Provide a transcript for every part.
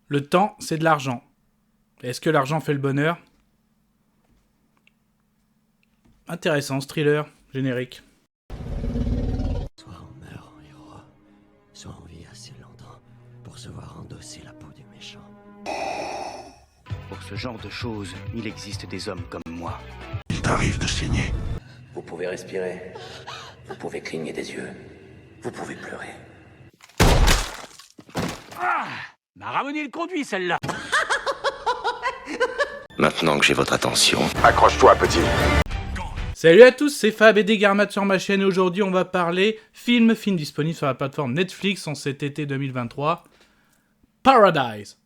Le temps, c'est de l'argent. Est-ce que l'argent fait le bonheur? Intéressant ce thriller, générique. Soit on meurt en héros, soit on vit assez longtemps pour se voir endosser la peau du méchant. Pour ce genre de choses, il existe des hommes comme moi. Il t'arrive de saigner. Vous pouvez respirer, vous pouvez cligner des yeux, vous pouvez pleurer. Ah, m'a ramené le conduit celle-là. Maintenant que j'ai votre attention. Accroche-toi, petit. Salut à tous, c'est Fab et Degarmat sur ma chaîne et aujourd'hui on va parler film disponible sur la plateforme Netflix en cet été 2023, Paradise.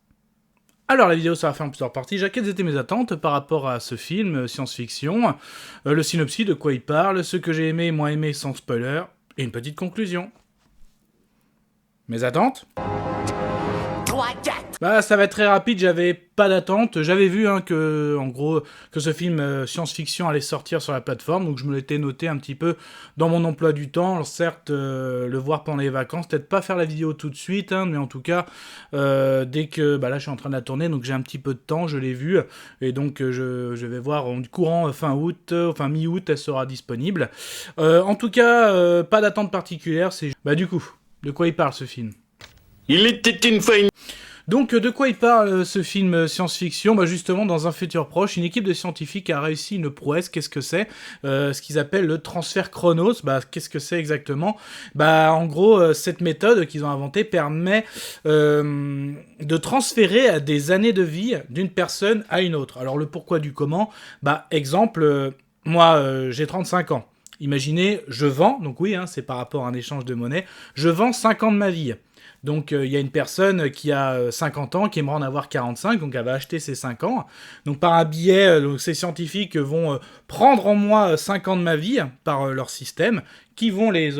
Alors la vidéo ça va faire en plusieurs parties, quelles étaient mes attentes par rapport à ce film science-fiction, le synopsis, de quoi il parle, ce que j'ai aimé et moins aimé sans spoiler, et une petite conclusion. Mes attentes ? Bah ça va être très rapide, j'avais pas d'attente, j'avais vu que ce film science-fiction allait sortir sur la plateforme, donc je me l'étais noté un petit peu dans mon emploi du temps. Alors certes, le voir pendant les vacances, peut-être pas faire la vidéo tout de suite, mais en tout cas, dès que, là je suis en train de la tourner, donc j'ai un petit peu de temps, je l'ai vu, et donc je vais voir en courant fin mi-août, elle sera disponible. En tout cas, pas d'attente particulière, c'est... du coup, de quoi il parle ce film ? Il était une fois une... Donc, de quoi il parle ce film science-fiction ? Justement, dans un futur proche, une équipe de scientifiques a réussi une prouesse. Qu'est-ce que c'est ? Ce qu'ils appellent le transfert chronos. Qu'est-ce que c'est exactement ? En gros, cette méthode qu'ils ont inventée permet de transférer des années de vie d'une personne à une autre. Alors, le pourquoi du comment ? Exemple, moi, j'ai 35 ans. Imaginez, je vends, donc oui, c'est par rapport à un échange de monnaie, je vends 5 ans de ma vie. Donc il y a une personne qui a 50 ans, qui aimerait en avoir 45, donc elle va acheter ses 5 ans. Donc par un billet, ces scientifiques vont prendre en moi 5 ans de ma vie par leur système, qui vont les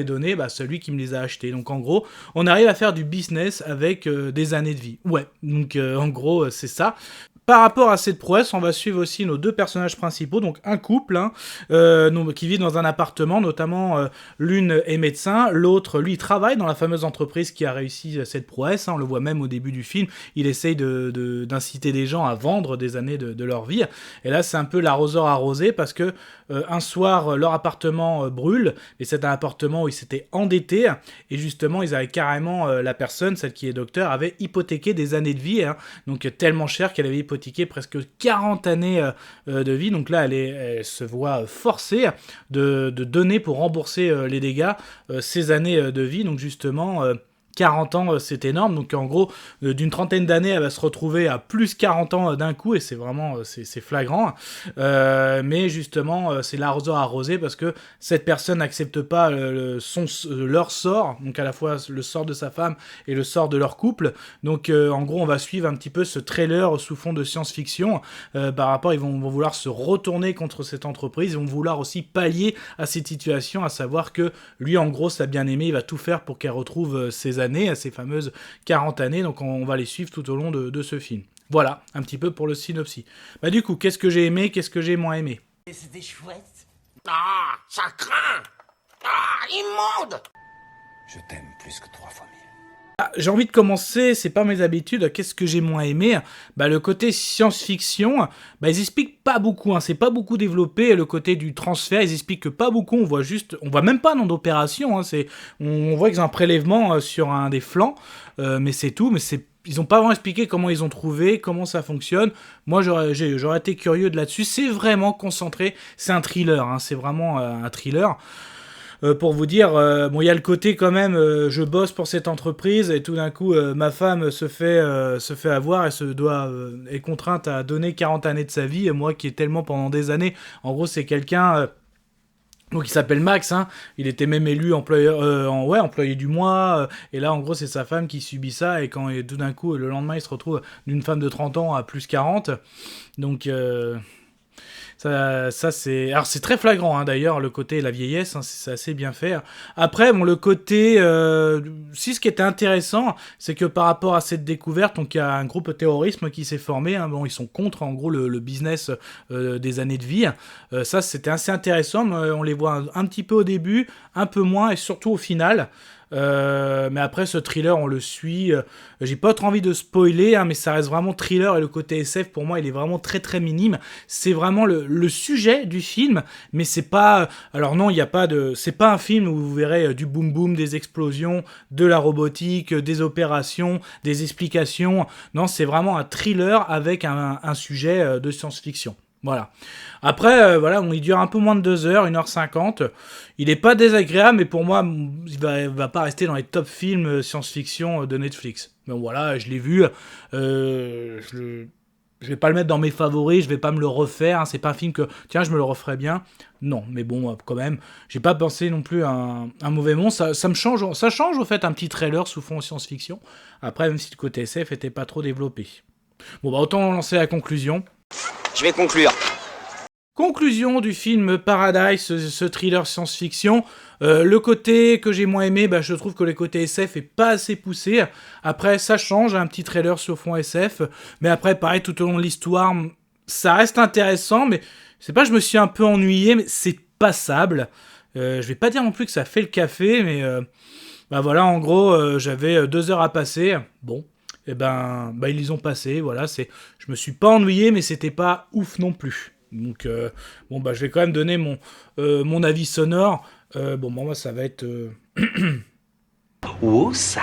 donner à celui qui me les a achetés. Donc en gros, on arrive à faire du business avec des années de vie. Ouais, donc en gros, c'est ça. Par rapport à cette prouesse, on va suivre aussi nos deux personnages principaux, donc un couple qui vit dans un appartement, notamment l'une est médecin, l'autre, lui, travaille dans la fameuse entreprise qui a réussi cette prouesse, on le voit même au début du film, il essaye d'inciter des gens à vendre des années de leur vie, et là c'est un peu l'arroseur arrosé, parce que un soir, leur appartement brûle, et c'est un appartement où ils s'étaient endettés, et justement, ils avaient carrément, la personne, celle qui est docteur, avait hypothéqué des années de vie, donc tellement cher qu'elle avait hypothéqué presque 40 années de vie, donc là elle se voit forcée de donner pour rembourser les dégâts ces années de vie, donc justement 40 ans, c'est énorme, donc en gros, d'une trentaine d'années, elle va se retrouver à plus 40 ans d'un coup, et c'est vraiment, c'est flagrant, mais justement, c'est l'arroseur arrosé, parce que cette personne n'accepte pas leur sort, donc à la fois le sort de sa femme et le sort de leur couple, donc en gros, on va suivre un petit peu ce trailer sous fond de science-fiction, par rapport, ils vont vouloir se retourner contre cette entreprise, ils vont vouloir aussi pallier à cette situation, à savoir que lui, en gros, sa bien-aimée, il va tout faire pour qu'elle retrouve ses années, à ces fameuses 40 années, donc on va les suivre tout au long de ce film. Voilà, un petit peu pour le synopsis. Du coup, qu'est-ce que j'ai aimé, qu'est-ce que j'ai moins aimé ? C'était chouette. Ah, ça craint. Ah, immonde. Je t'aime plus que 3 fois 1000. J'ai envie de commencer, c'est pas mes habitudes, qu'est-ce que j'ai moins aimé ? Le côté science-fiction, ils expliquent pas beaucoup, c'est pas beaucoup développé, le côté du transfert, ils expliquent que pas beaucoup, on voit même pas nom d'opération, on voit qu'ils ont un prélèvement sur un des flancs, mais c'est tout, ils ont pas vraiment expliqué comment ils ont trouvé, comment ça fonctionne. Moi, j'aurais été curieux de là-dessus, c'est vraiment concentré, c'est un thriller, c'est vraiment un thriller. Pour vous dire, il y a le côté quand même, je bosse pour cette entreprise et tout d'un coup, ma femme se fait avoir, est contrainte à donner 40 années de sa vie, et moi qui ai tellement pendant des années, en gros c'est quelqu'un... Donc il s'appelle Max, il était même élu employé du mois, et là en gros c'est sa femme qui subit ça, et quand tout d'un coup le lendemain il se retrouve d'une femme de 30 ans à plus 40, donc... Ça c'est... Alors c'est très flagrant d'ailleurs, le côté la vieillesse, c'est assez bien fait. Après, le côté... ce qui était intéressant, c'est que par rapport à cette découverte, donc il y a un groupe terrorisme qui s'est formé, ils sont contre en gros le business des années de vie. Ça c'était assez intéressant, mais on les voit un petit peu au début, un peu moins, et surtout au final. Mais après, ce thriller, on le suit. J'ai pas trop envie de spoiler, hein, mais ça reste vraiment thriller. Et le côté SF, pour moi, il est vraiment très très minime. C'est vraiment le sujet du film, mais c'est pas... Alors non, il y a pas de... C'est pas un film où vous verrez du boom boom, des explosions, de la robotique, des opérations, des explications. Non, c'est vraiment un thriller avec un sujet de science-fiction. Voilà. Après, voilà, il dure un peu moins de 2 heures, 1h50. Il est pas désagréable, mais pour moi, il va pas rester dans les top films science-fiction de Netflix. Mais voilà, je l'ai vu. Je vais pas le mettre dans mes favoris, je vais pas me le refaire. Hein, c'est pas un film que, tiens, je me le referais bien. Non, mais bon, quand même, j'ai pas pensé non plus à un mauvais monstre. Ça me change, ça change au fait un petit trailer sous fond science-fiction. Après, même si le côté SF était pas trop développé. Bon, bah autant lancer la conclusion. Je vais conclure. Conclusion du film Paradise, ce thriller science-fiction. Le côté que j'ai moins aimé, je trouve que le côté SF est pas assez poussé. Après, ça change, un petit trailer sur fond SF. Mais après, pareil, tout au long de l'histoire, ça reste intéressant. Mais c'est pas, je me suis un peu ennuyé, mais c'est passable. Je vais pas dire non plus que ça fait le café, mais voilà, en gros, j'avais 2 heures à passer. Bon. Et ils les ont passés, voilà, je me suis pas ennuyé, mais c'était pas ouf non plus. Donc, je vais quand même donner mon avis sonore. Moi, ça va être... Oussa.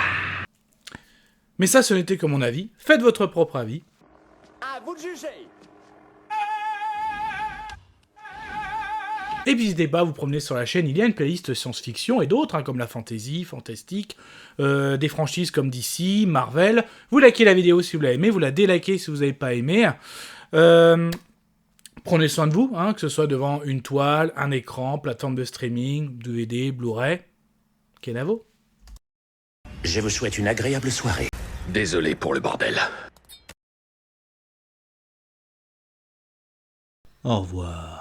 Mais ça, ce n'était que mon avis. Faites votre propre avis. À vous de juger. Et puis n'hésitez pas à vous promener sur la chaîne, il y a une playlist science-fiction et d'autres, comme la fantasy, fantastique, des franchises comme DC, Marvel. Vous likez la vidéo si vous l'avez aimé, vous la délikez si vous n'avez pas aimé. Prenez soin de vous, que ce soit devant une toile, un écran, plateforme de streaming, DVD, Blu-ray. Kenavo. Je vous souhaite une agréable soirée. Désolé pour le bordel. Au revoir.